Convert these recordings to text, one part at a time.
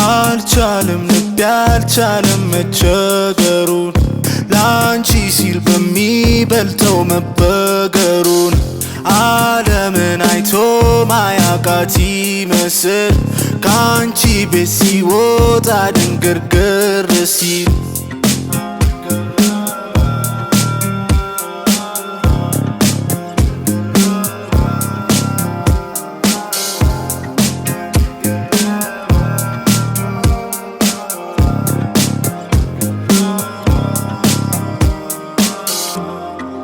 አልቻለም ልቤ አልቻለም መቸገሩን ላንቺ ሲል በሚበልጠው መበገሩን ዓለምን አይቶ ማያቃት ይመስል ካንቺ ቤት ሲወጣ ድንግርግር ሲል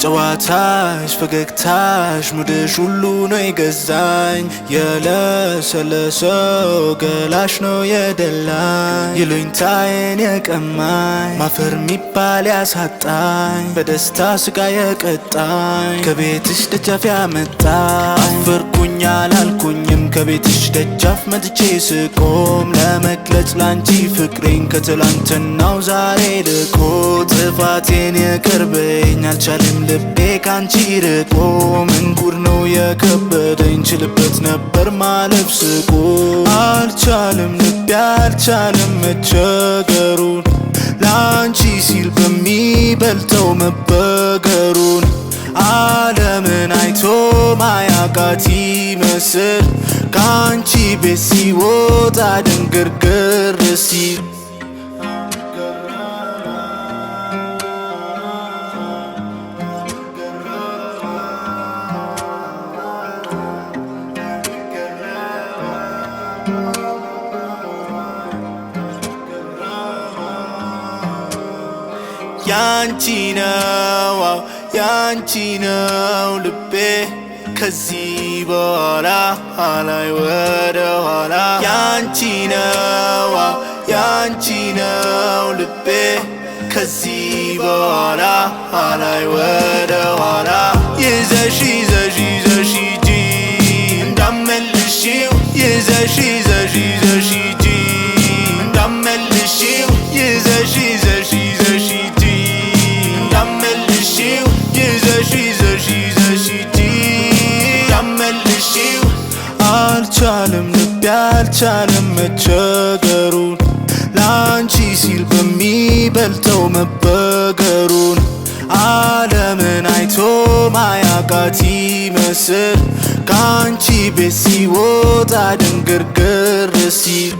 ጨዋታሽ ፈገግታሽ ሙድሽ ሁሉ ነው የገዛኝ የለሰለሰው ገላሽ ነው የደላኝ ይሉኝታዬን የቀማኝ ማፈር ሚባል ያሳጣኝ በደስታ ስቃ የቀጣኝ ከቤትሽ ደጃፍ ያመጣኝ አፈርኩኝ አላልኩኝም ከቤትሽ ደጃፍ መጥቼ ስቆም ለመግለጽ ላንቺ ፍቅሬን ከትላንትናው ዛሬ ልቆ ጥፋቴን ይቅር በይኝ አልቻለም ልቤ ካንቺ ርቆ ምን ጉድ ነው የከበደኝ ችልበት ነበር ማለፍ ስቆ አልቻለም ልቤ አልቻለም መቸገሩን ላንቺ ሲል በሚበልጠው መበገሩን ዓለምን አይቶ ማያቃት ይመስል ካንቺ ቤት ሲወጣ ድንግርግር ሲል ያንቺ ነው ያንቺ ነው ልቤ ከዚህ በኋላ አላይ ወደ ኋላ ያንቺ ነው ያንቺ ነው ልቤ ከዚህ በኋላ አላይ ወደ ኋላ ይዘሽ ይዘሽ ይዘሽ ሂጂ እንዳመልሽው ይዘሽ ይዘሽ ይዘሽ ሂጂ እንዳመልሽው ይዘሽ ይዘሽ ይዘሽ ሂጂ እንዳመልሽው ይዘሽ ይዘሽ ይዘሽ ሂጂ እንዳመልሽው አልቻለም ልቤ አልቻለም መቸገሩን ላንቺ ሲል በሚበልጠው መበገሩን ዓለምን አይቶ ማያቃት ይመስል ካንቺ ቤት ሲወጣ ድንግርግር ሲል